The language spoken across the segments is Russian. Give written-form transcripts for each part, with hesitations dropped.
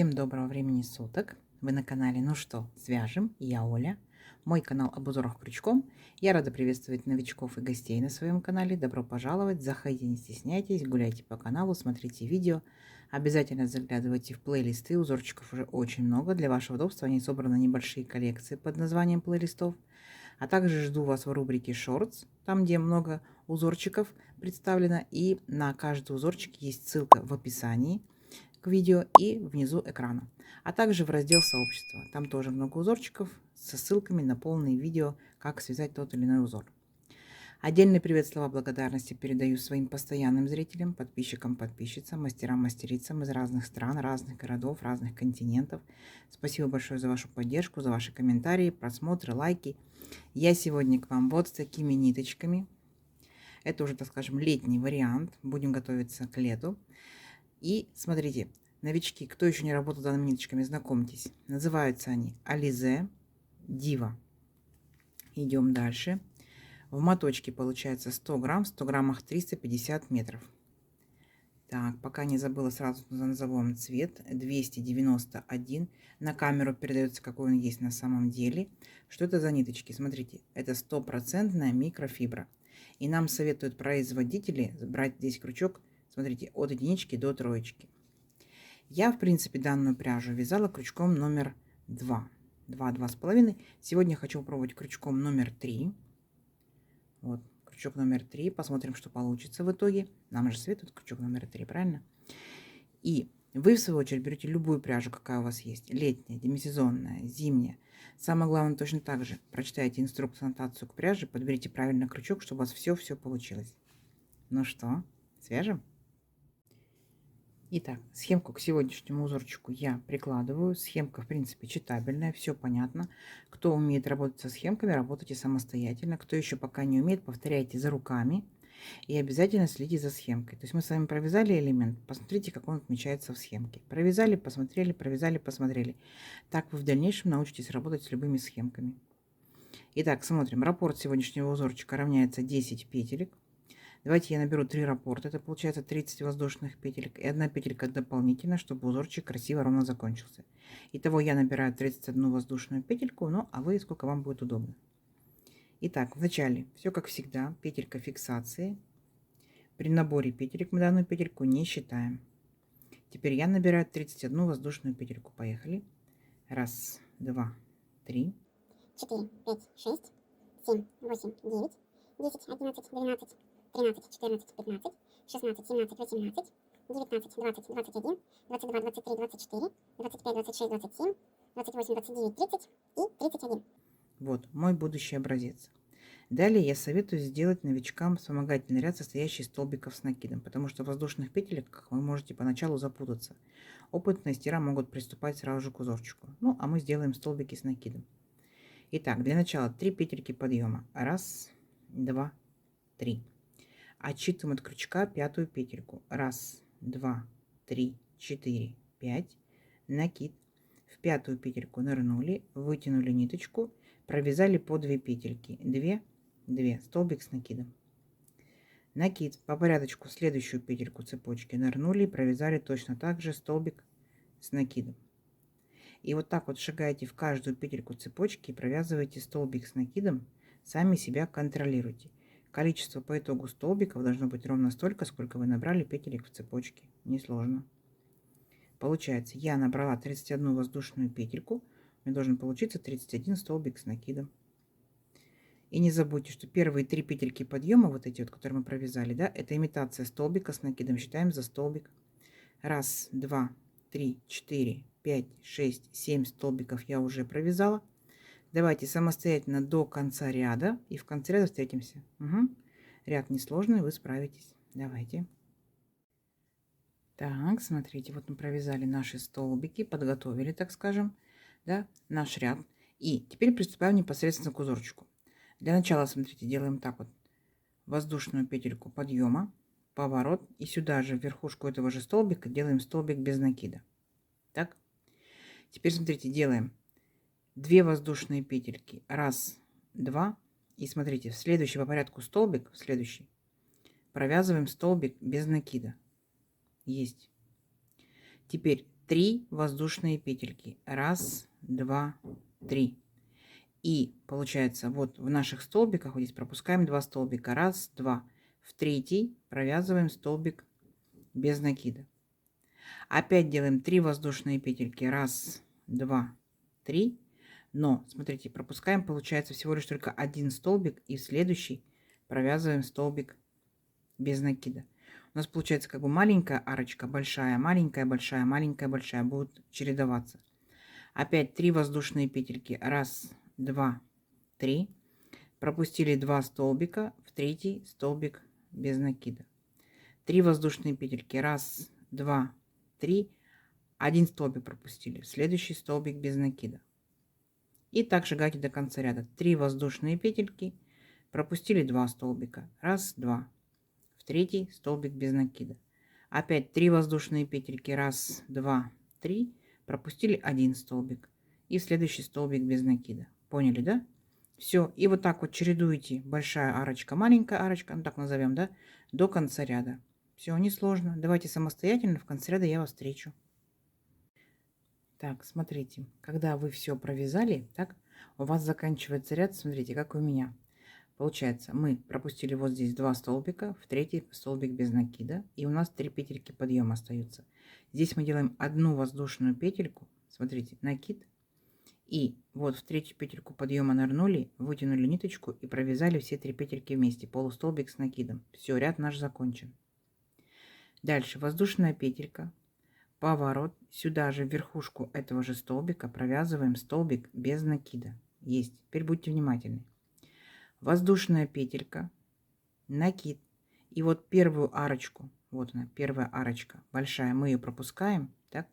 Всем доброго времени суток. Вы на канале «Ну что, свяжем?» Я Оля. Мой канал об узорах крючком. Я рада приветствовать новичков и гостей на своем канале. Добро пожаловать. Заходите, не стесняйтесь, гуляйте по каналу, смотрите видео. Обязательно заглядывайте в плейлисты. Узорчиков уже очень много. Для вашего удобства они собраны небольшие коллекции под названием плейлистов. А также жду вас в рубрике Shorts, там где много узорчиков представлено. И на каждый узорчик есть ссылка в описании к видео и внизу экрана, а также в раздел сообщества. Там тоже много узорчиков со ссылками на полные видео, как связать тот или иной узор. Отдельный привет, слова благодарности передаю своим постоянным зрителям, подписчикам, подписчицам, мастерам, мастерицам из разных стран, разных городов, разных континентов. Спасибо большое за вашу поддержку, за ваши комментарии, просмотры, лайки. Я сегодня к вам вот с такими ниточками. Это уже, так скажем, летний вариант. Будем готовиться к лету. И смотрите, новички, кто еще не работал данными ниточками, знакомьтесь. Называются они Alize Diva. Идем дальше. В моточке получается 100 грамм, в 100 граммах 350 метров. Так, пока не забыла, сразу назову вам цвет. 291. На камеру передается, какой он есть на самом деле. Что это за ниточки? Смотрите, это 100% микрофибра. И нам советуют производители брать здесь крючок, смотрите, от единички до троечки. Я, в принципе, данную пряжу вязала крючком номер 2. 2,5. Сегодня хочу попробовать крючком номер 3. Вот, крючок номер 3. Посмотрим, что получится в итоге. Нам же советуют крючок номер 3, правильно? И вы, в свою очередь, берете любую пряжу, какая у вас есть. Летняя, демисезонная, зимняя. Самое главное, точно так же. Прочитайте инструкцию, аннотацию к пряже, подберите правильно крючок, чтобы у вас все получилось. Ну что, свяжем? Итак, схемку к сегодняшнему узорчику я прикладываю. Схемка, в принципе, читабельная, все понятно. Кто умеет работать со схемками, работайте самостоятельно. Кто еще пока не умеет, повторяйте за руками и обязательно следите за схемкой. То есть мы с вами провязали элемент, посмотрите, как он отмечается в схемке. Провязали, посмотрели, провязали, посмотрели. Так вы в дальнейшем научитесь работать с любыми схемками. Итак, смотрим. Раппорт сегодняшнего узорчика равняется 10 петелек. Давайте я наберу 3 раппорта, это получается 30 воздушных петелек и 1 петелька дополнительно, чтобы узорчик красиво ровно закончился. Итого я набираю 31 воздушную петельку, ну а вы сколько вам будет удобно. Итак, вначале все как всегда, петелька фиксации. При наборе петелек мы данную петельку не считаем. Теперь я набираю 31 воздушную петельку. Поехали. 1, 2, 3, 4, 5, 6, 7, 8, 9, 10, 11, 12, 13, 14, 15, 16, 17, 18, 19, 20, 21, 22, 23, 24, 25, 26, 27, 28, 29, 30 и 31. Вот мой будущий образец. Далее я советую сделать новичкам вспомогательный ряд, состоящий из столбиков с накидом, потому что в воздушных петельках вы можете поначалу запутаться. Опытные мастера могут приступать сразу же к узорчику. Ну, а мы сделаем столбики с накидом. Итак, для начала 3 петельки подъема. 1, 2, 3. Отсчитываем от крючка 5-ю петельку. 1, 2, 3, 4, 5. Накид. В 5-ю петельку нырнули, вытянули ниточку, провязали по 2 петельки. 2, 2, столбик с накидом. Накид по порядочку в следующую петельку цепочки нырнули, провязали точно так же столбик с накидом. И вот так вот шагаете в каждую петельку цепочки и провязываете столбик с накидом, сами себя контролируйте. Количество по итогу столбиков должно быть ровно столько, сколько вы набрали петелек в цепочке. Несложно. Получается, я набрала 31 воздушную петельку, у меня должен получиться 31 столбик с накидом. И не забудьте, что первые 3 петельки подъема, вот эти вот, которые мы провязали, да, это имитация столбика с накидом. Считаем за столбик. 1, 2, 3, 4, 5, 6, 7 столбиков я уже провязала. Давайте самостоятельно до конца ряда. И в конце ряда встретимся. Угу. Ряд несложный, вы справитесь. Давайте. Так, смотрите, вот мы провязали наши столбики, подготовили, так скажем, да, наш ряд. И теперь приступаем непосредственно к узорчику. Для начала, смотрите, делаем так вот. Воздушную петельку подъема, поворот. И сюда же, в верхушку этого же столбика, делаем столбик без накида. Так. Теперь, смотрите, делаем 2 воздушные петельки. 1, 2. И смотрите, в следующий по порядку столбик, в следующий, провязываем столбик без накида. Есть. Теперь 3 воздушные петельки. Раз, два, три. И получается, вот в наших столбиках, вот здесь пропускаем 2 столбика. Раз, два. В третий провязываем столбик без накида. Опять делаем 3 воздушные петельки. Раз, два, три. Но, смотрите, пропускаем, получается, всего лишь только один столбик. И в следующий провязываем столбик без накида. У нас получается как бы маленькая арочка, большая, маленькая, большая, маленькая, большая. Будут чередоваться. Опять 3 воздушные петельки. Раз, два, три. Пропустили 2 столбика, в третий столбик без накида. 3 воздушные петельки. Раз, два, три. Один столбик пропустили, в следующий столбик без накида. И так шагайте до конца ряда. 3 воздушные петельки. Пропустили 2 столбика. Раз, два. В третий столбик без накида. Опять 3 воздушные петельки. Раз, два, три. Пропустили 1 столбик. И в следующий столбик без накида. Поняли, да? Все. И вот так вот чередуете большая арочка, маленькая арочка, ну так назовем, да, до конца ряда. Все, несложно. Давайте самостоятельно. В конце ряда я вас встречу. Так, смотрите, когда вы все провязали, так, у вас заканчивается ряд, смотрите, как у меня. Получается, мы пропустили вот здесь 2 столбика, в третий столбик без накида, и у нас 3 петельки подъема остаются. Здесь мы делаем одну воздушную петельку, смотрите, накид, и вот в третью петельку подъема нырнули, вытянули ниточку и провязали все 3 петельки вместе, полустолбик с накидом. Все, ряд наш закончен. Дальше воздушная петелька. Поворот. Сюда же в верхушку этого же столбика провязываем столбик без накида. Есть. Теперь будьте внимательны. Воздушная петелька, накид. И вот первую арочку, вот она, первая арочка, большая, мы ее пропускаем, так?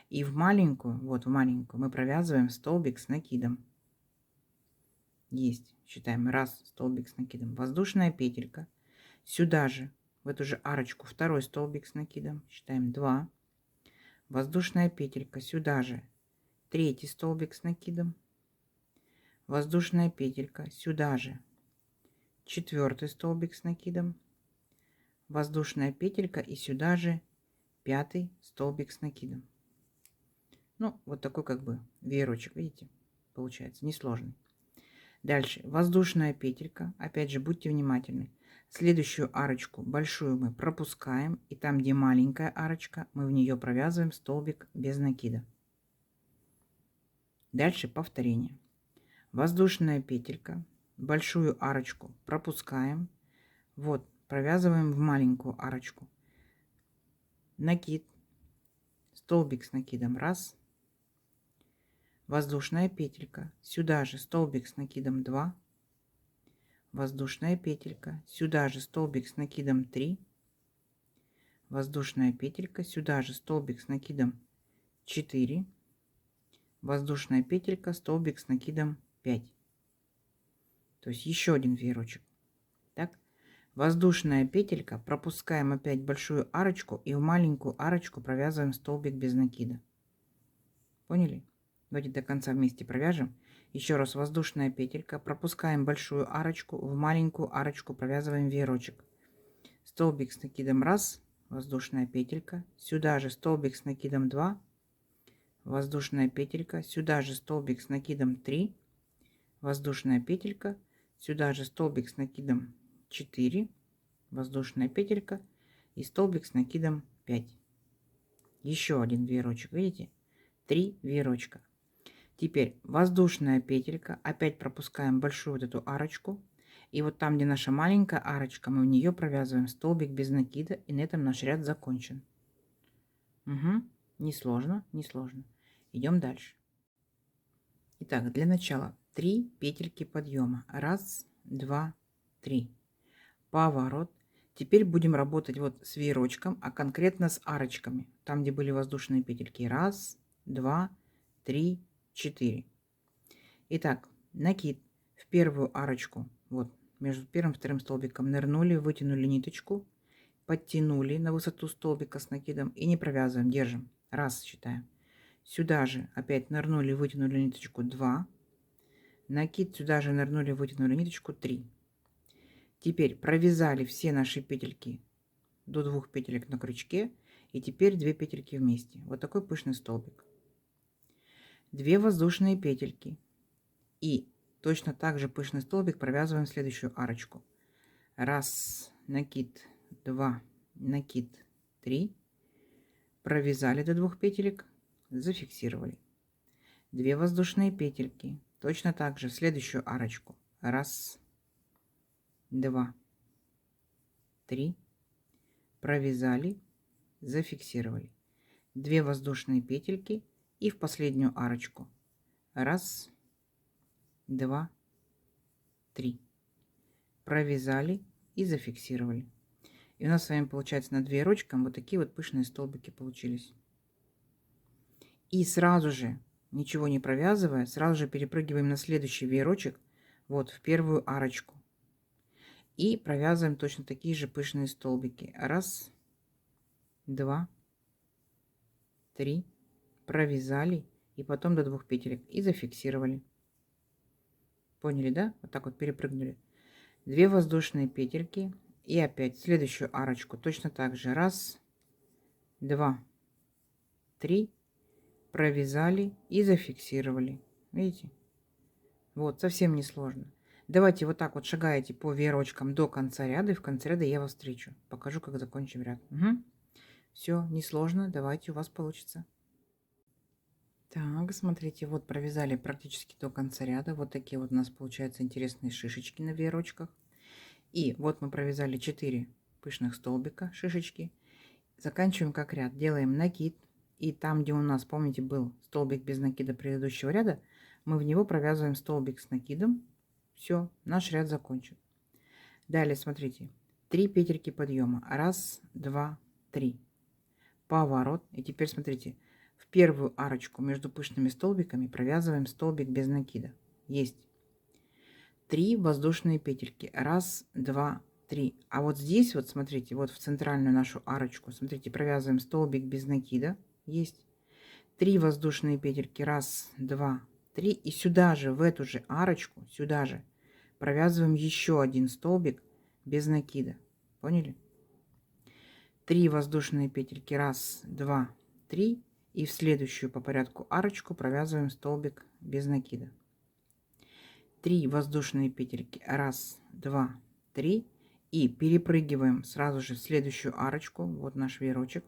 И в маленькую, вот в маленькую, мы провязываем столбик с накидом. Есть. Считаем. Раз, столбик с накидом. Воздушная петелька. Сюда же, в эту же арочку, второй столбик с накидом. Считаем 2. Воздушная петелька, сюда же третий столбик с накидом, воздушная петелька, сюда же четвертый столбик с накидом, воздушная петелька и сюда же пятый столбик с накидом. Ну, вот такой как бы веерочек, видите, получается, несложный. Дальше воздушная петелька, опять же будьте внимательны. Следующую арочку большую мы пропускаем, и там, где маленькая арочка, мы в нее провязываем столбик без накида. Дальше повторение. Воздушная петелька, большую арочку пропускаем, вот, провязываем в маленькую арочку. Накид, столбик с накидом, раз. Воздушная петелька, сюда же столбик с накидом 2. Воздушная петелька, сюда же столбик с накидом 3, воздушная петелька, сюда же столбик с накидом 4, воздушная петелька, столбик с накидом 5. То есть еще один веерочек. Так, воздушная петелька, пропускаем опять большую арочку и в маленькую арочку провязываем столбик без накида. Поняли? Давайте до конца вместе провяжем. Еще раз воздушная петелька, пропускаем большую арочку, в маленькую арочку провязываем веерочек. Столбик с накидом 1, воздушная петелька, сюда же столбик с накидом 2, воздушная петелька, сюда же столбик с накидом 3, воздушная петелька, сюда же столбик с накидом 4, воздушная петелька и столбик с накидом 5. Еще один веерочек, видите? 3 веерочка. Теперь воздушная петелька, опять пропускаем большую вот эту арочку. И вот там, где наша маленькая арочка, мы в нее провязываем столбик без накида. И на этом наш ряд закончен. Угу. Несложно, несложно. Идем дальше. Итак, для начала 3 петельки подъема. 1, 2, 3. Поворот. Теперь будем работать вот с веерочком, а конкретно с арочками. Там, где были воздушные петельки. 1, 2, 3, 4. Итак, накид в первую арочку, вот между первым и вторым столбиком нырнули, вытянули ниточку, подтянули на высоту столбика с накидом и не провязываем, держим. 1 считаем. Сюда же опять нырнули, вытянули ниточку 2. Накид сюда же нырнули, вытянули ниточку 3. Теперь провязали все наши петельки до 2 петелек на крючке И теперь 2 петельки вместе. Вот такой пышный столбик. 2 воздушные петельки. И точно так же пышный столбик провязываем в следующую арочку. Раз, накид, 2, накид, 3. Провязали до 2 петелек, зафиксировали. 2 воздушные петельки. Точно так же в следующую арочку. Раз, 2, 3. Провязали, зафиксировали. 2 воздушные петельки и в последнюю арочку. Раз, 2, 3. Провязали и зафиксировали. И у нас с вами получается над веерочком вот такие вот пышные столбики получились. И сразу же, ничего не провязывая, сразу же перепрыгиваем на следующий веерочек, вот в первую арочку. И провязываем точно такие же пышные столбики. Раз, 2, 3. Провязали и потом до 2 петелек и зафиксировали. Поняли, да? Вот так вот перепрыгнули. 2 воздушные петельки и опять в следующую арочку точно так же. Раз, 2, 3. Провязали и зафиксировали. Видите? Вот, совсем не сложно. Давайте вот так вот шагаете по веерочкам до конца ряда, и в конце ряда я вас встречу. Покажу, как закончим ряд. Угу. Все, несложно. Давайте, у вас получится. Так, смотрите, вот провязали практически до конца ряда. Вот такие вот у нас получаются интересные шишечки на веерочках. И вот мы провязали 4 пышных столбика, шишечки. Заканчиваем как ряд. Делаем накид. И там, где у нас, помните, был столбик без накида предыдущего ряда, мы в него провязываем столбик с накидом. Все, наш ряд закончен. Далее, смотрите, 3 петельки подъема. Раз, 2, 3. Поворот. И теперь смотрите, в первую арочку между пышными столбиками провязываем столбик без накида. Есть. 3 воздушные петельки. Раз, 2, 3. А вот здесь вот, смотрите, вот в центральную нашу арочку, смотрите, провязываем столбик без накида. Есть. 3 воздушные петельки. Раз, 2, 3. И сюда же, в эту же арочку, сюда же провязываем еще один столбик без накида. Поняли? 3 воздушные петельки. Раз, 2, 3. И в следующую по порядку арочку провязываем столбик без накида. 3 воздушные петельки. Раз, 2, 3. И перепрыгиваем сразу же в следующую арочку. Вот наш веерочек.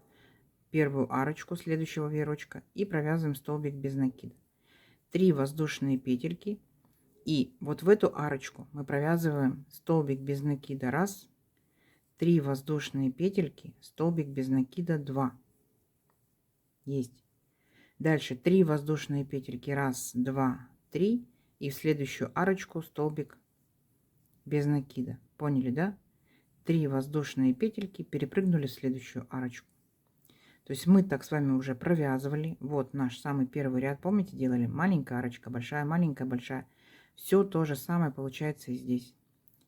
Первую арочку следующего веерочка. И провязываем столбик без накида. 3 воздушные петельки. И вот в эту арочку мы провязываем столбик без накида. Раз. 3 воздушные петельки. Столбик без накида. 2. Есть. Дальше 3 воздушные петельки. Раз, 2, 3. И в следующую арочку столбик без накида. Поняли, да? 3 воздушные петельки, перепрыгнули в следующую арочку. То есть мы так с вами уже провязывали. Вот наш самый первый ряд. Помните, делали маленькая арочка, большая, маленькая, большая. Все то же самое получается и здесь.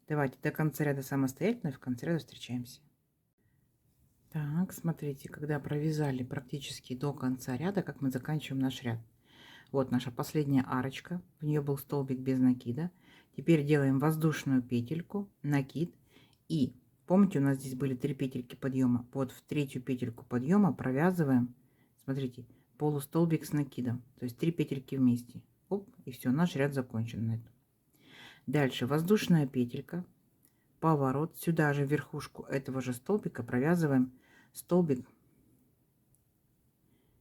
Давайте до конца ряда самостоятельно, и в конце ряда встречаемся. Так, смотрите, когда провязали практически до конца ряда, как мы заканчиваем наш ряд. Вот наша последняя арочка. В нее был столбик без накида. Теперь делаем воздушную петельку, накид. И помните, у нас здесь были 3 петельки подъема. Вот в третью петельку подъема провязываем, смотрите, полустолбик с накидом. То есть 3 петельки вместе. Оп, и все, наш ряд закончен на этом. Дальше воздушная петелька, поворот. Сюда же в верхушку этого же столбика провязываем столбик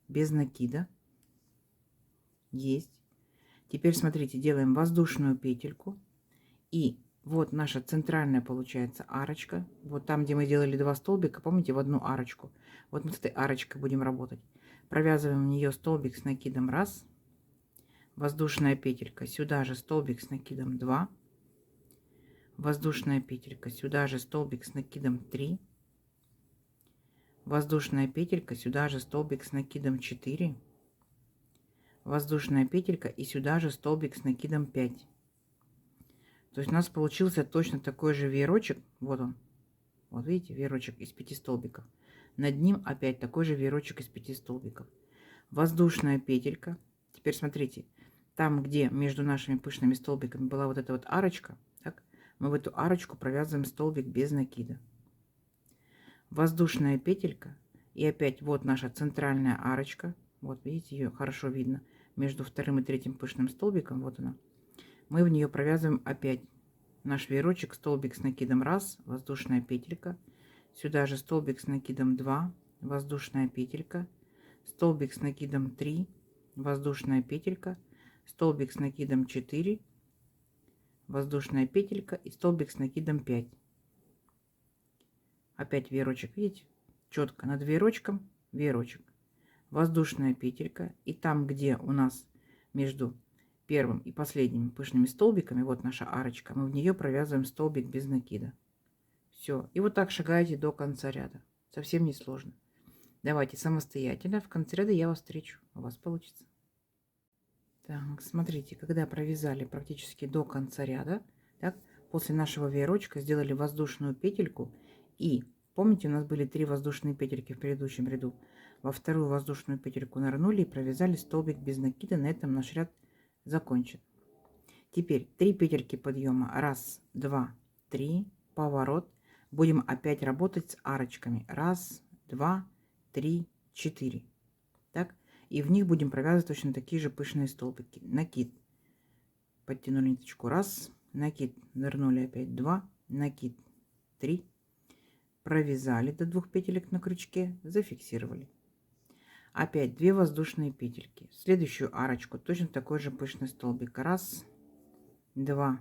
без накида. Есть. Теперь смотрите, делаем воздушную петельку. И вот наша центральная получается арочка. Вот там, где мы делали 2 столбика, помните, в одну арочку. Вот мы с этой арочкой будем работать. Провязываем в нее столбик с накидом. Раз. Воздушная петелька. Сюда же столбик с накидом. 2. Воздушная петелька. Сюда же столбик с накидом. 3. Воздушная петелька. Сюда же столбик с накидом. 4. Воздушная петелька и сюда же столбик с накидом 5. То есть у нас получился точно такой же веерочек. Вот он. Вот видите, веерочек из 5 столбиков. Над ним опять такой же веерочек из 5 столбиков. Воздушная петелька. Теперь смотрите, там, где между нашими пышными столбиками была вот эта вот арочка, так, мы в эту арочку провязываем столбик без накида. Воздушная петелька. И опять вот наша центральная арочка. Вот видите, ее хорошо видно. Между вторым и третьим пышным столбиком, вот она. Мы в нее провязываем опять наш веерочек, столбик с накидом 1, воздушная петелька. Сюда же столбик с накидом 2, воздушная петелька. Столбик с накидом 3, воздушная петелька. Столбик с накидом 4, воздушная петелька. И столбик с накидом 5. Опять веерочек, видите? Четко над веерочком веерочек. Воздушная петелька. И там, где у нас между первым и последними пышными столбиками, вот наша арочка, мы в нее провязываем столбик без накида. Все. И вот так шагаете до конца ряда. Совсем не сложно. Давайте самостоятельно. В конце ряда я вас встречу. У вас получится. Так, смотрите, когда провязали практически до конца ряда, так, после нашего веерочка сделали воздушную петельку. И помните, у нас были 3 воздушные петельки в предыдущем ряду. Во вторую воздушную петельку нырнули и провязали столбик без накида. На этом наш ряд закончен. Теперь 3 петельки подъема. 1, 2, 3. Поворот. Будем опять работать с арочками. 1, 2, 3, 4. Так. И в них будем провязывать точно такие же пышные столбики. Накид. Подтянули ниточку. 1. Накид. Нырнули опять. 2. Накид. 3. Провязали до 2 петелек на крючке. Зафиксировали. Опять 2 воздушные петельки. В следующую арочку точно такой же пышный столбик. 1, 2,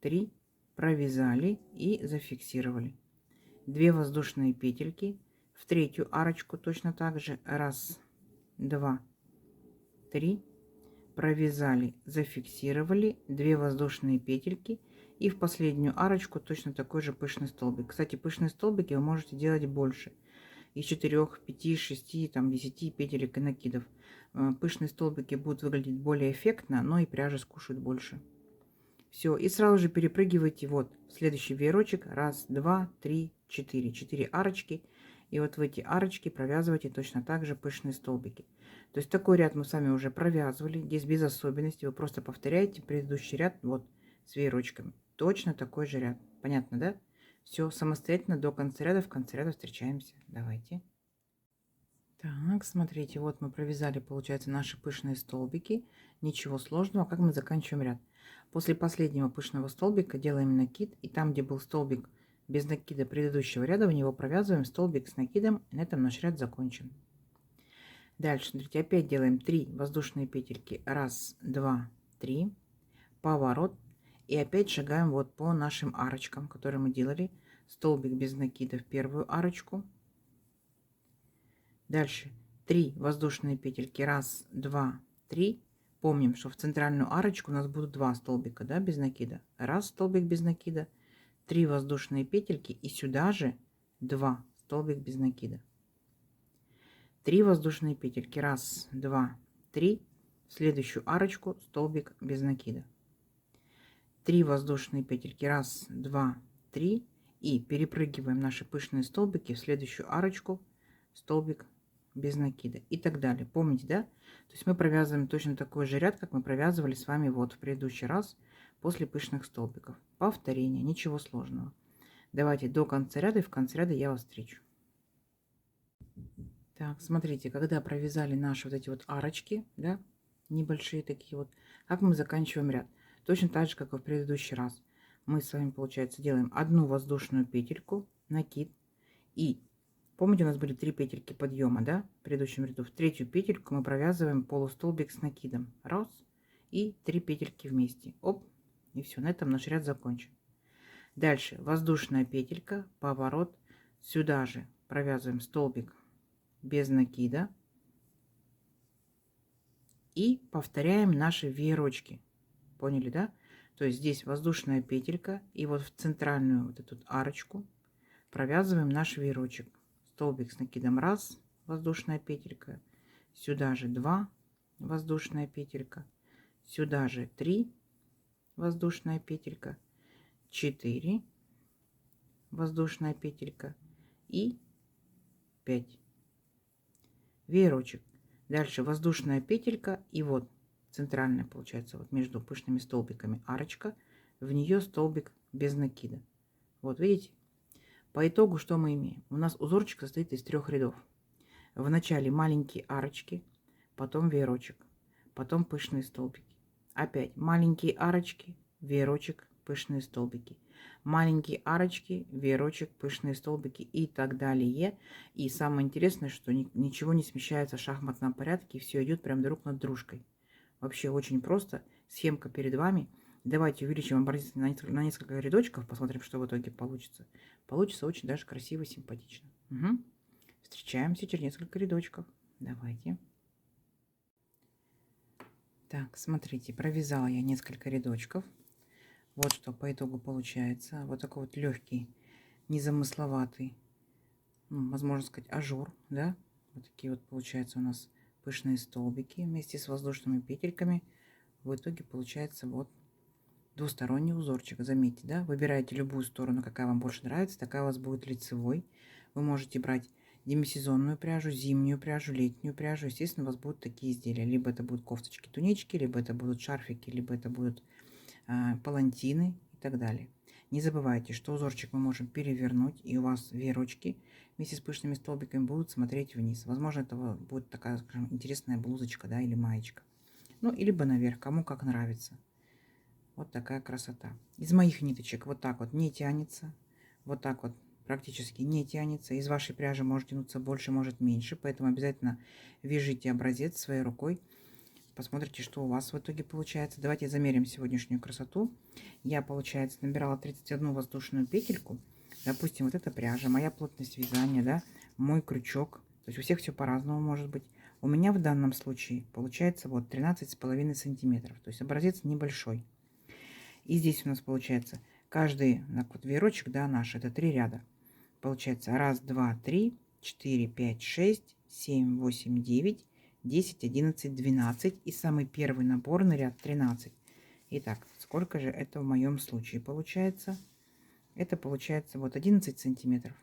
3. Провязали и зафиксировали. 2 воздушные петельки. В третью арочку точно так же. 1, 2, 3. Провязали, зафиксировали. 2 воздушные петельки. И в последнюю арочку точно такой же пышный столбик. Кстати, пышные столбики вы можете делать больше. Из 4, 5, 6, там, 10 петелек и накидов. Пышные столбики будут выглядеть более эффектно, но и пряжа скушает больше. Все, и сразу же перепрыгивайте вот в следующий веерочек. 1, 2, 3, 4. 4 арочки. И вот в эти арочки провязывайте точно так же пышные столбики. То есть такой ряд мы с вами уже провязывали. Здесь без особенностей. Вы просто повторяете предыдущий ряд вот с веерочками. Точно такой же ряд. Понятно, да? Все, самостоятельно до конца ряда. В конце ряда встречаемся. Давайте. Так, смотрите, вот мы провязали, получается, наши пышные столбики. Ничего сложного. Как мы заканчиваем ряд? После последнего пышного столбика делаем накид. И там, где был столбик без накида предыдущего ряда, в него провязываем столбик с накидом. И на этом наш ряд закончен. Дальше, смотрите, опять делаем 3 воздушные петельки. 1, 2, 3. Поворот. И опять шагаем вот по нашим арочкам, которые мы делали. Столбик без накида в первую арочку. Дальше 3 воздушные петельки. 1, 2, 3. Помним, что в центральную арочку у нас будут 2 столбика, да, без накида. 1 столбик без накида. 3 воздушные петельки. И сюда же 2 столбик без накида. 3 воздушные петельки. 1, 2, 3. В следующую арочку столбик без накида. 3 воздушные петельки. 1, 2, 3. И перепрыгиваем наши пышные столбики в следующую арочку. Столбик без накида. И так далее. Помните, да? То есть мы провязываем точно такой же ряд, как мы провязывали с вами вот в предыдущий раз после пышных столбиков. Повторение. Ничего сложного. Давайте до конца ряда, и в конце ряда я вас встречу. Так, смотрите, когда провязали наши вот эти вот арочки, да, небольшие такие вот, как мы заканчиваем ряд? Точно так же, как и в предыдущий раз. Мы с вами, получается, делаем одну воздушную петельку, накид. И помните, у нас были 3 петельки подъема, да, в предыдущем ряду. В третью петельку мы провязываем полустолбик с накидом. 1 и 3 петельки вместе. Оп, и все, на этом наш ряд закончен. Дальше воздушная петелька, поворот. Сюда же провязываем столбик без накида. И повторяем наши веерочки. Поняли, да? То есть здесь воздушная петелька. И вот в центральную вот эту арочку провязываем наш веерочек. Столбик с накидом 1, воздушная петелька. Сюда же 2, воздушная петелька. Сюда же 3, воздушная петелька. 4, воздушная петелька. И 5. Веерочек. Дальше воздушная петелька. И вот центральная, получается, вот между пышными столбиками арочка. В нее столбик без накида. Вот видите? По итогу что мы имеем? У нас узорчик состоит из 3 рядов. В начале маленькие арочки, потом веерочек, потом пышные столбики. Опять маленькие арочки, веерочек, пышные столбики. Маленькие арочки, веерочек, пышные столбики и так далее. И самое интересное, что ничего не смещается в шахматном порядке, все идет прям друг над дружкой. Вообще очень просто. Схемка перед вами. Давайте увеличим образец на несколько рядочков, посмотрим, что в итоге получится. Получится очень даже красиво, симпатично. Угу. Встречаемся через несколько рядочков. Давайте. Так, смотрите, провязала я несколько рядочков. Вот что по итогу получается. Вот такой вот легкий, незамысловатый, возможно сказать, ажур, да? Вот такие вот получаются у нас пышные столбики вместе с воздушными петельками. В итоге получается вот двусторонний узорчик. Заметьте, да? Выбирайте любую сторону, какая вам больше нравится, такая у вас будет лицевой. Вы можете брать демисезонную пряжу, зимнюю пряжу, летнюю пряжу. Естественно, у вас будут такие изделия. Либо это будут кофточки, тунички, либо это будут шарфики, либо это будут палантины и так далее. Не забывайте, что узорчик мы можем перевернуть, и у вас веерочки вместе с пышными столбиками будут смотреть вниз. Возможно, это будет такая, скажем, интересная блузочка, да, или маечка. Ну, и либо наверх, кому как нравится. Вот такая красота. Из моих ниточек вот так вот не тянется, вот так вот практически не тянется. Из вашей пряжи может тянуться больше, может меньше, поэтому обязательно вяжите образец своей рукой. Посмотрите, что у вас в итоге получается. Давайте замерим сегодняшнюю красоту. Я, получается, набирала 31 воздушную петельку. Допустим, вот эта пряжа, моя плотность вязания, да, мой крючок. То есть у всех все по-разному может быть. У меня в данном случае получается вот 13,5 сантиметров. То есть образец небольшой. И здесь у нас получается каждый вот веерочек, да, наш, это 3 ряда. Получается 1, 2, 3, 4, 5, 6, 7, 8, 9, 10, 11, 12 и самый первый наборный ряд 13. Итак, сколько же это в моем случае получается? Это получается вот 11 сантиметров.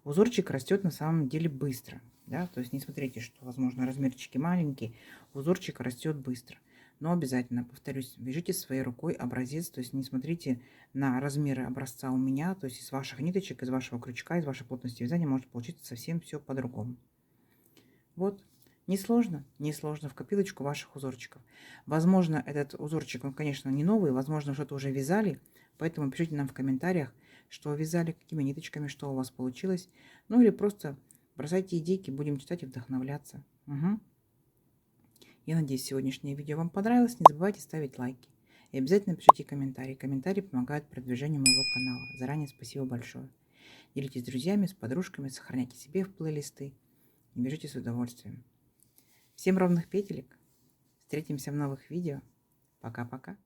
Узорчик растет на самом деле быстро, да, то есть не смотрите, что, возможно, размерчики маленькие, узорчик растет быстро. Но обязательно, повторюсь, вяжите своей рукой образец, то есть не смотрите на размеры образца у меня, то есть из ваших ниточек, из вашего крючка, из вашей плотности вязания может получиться совсем все по-другому. Вот, несложно в копилочку ваших узорчиков. Возможно, этот узорчик, он, конечно, не новый, возможно, что-то уже вязали, поэтому пишите нам в комментариях, что вязали, какими ниточками, что у вас получилось. Ну или просто бросайте идейки, будем читать и вдохновляться. Угу. Я надеюсь, сегодняшнее видео вам понравилось. Не забывайте ставить лайки. И обязательно пишите комментарии. Комментарии помогают продвижению моего канала. Заранее спасибо большое. Делитесь с друзьями, с подружками, сохраняйте себе в плейлисты и бежите с удовольствием. Всем ровных петелек. Встретимся в новых видео. Пока-пока.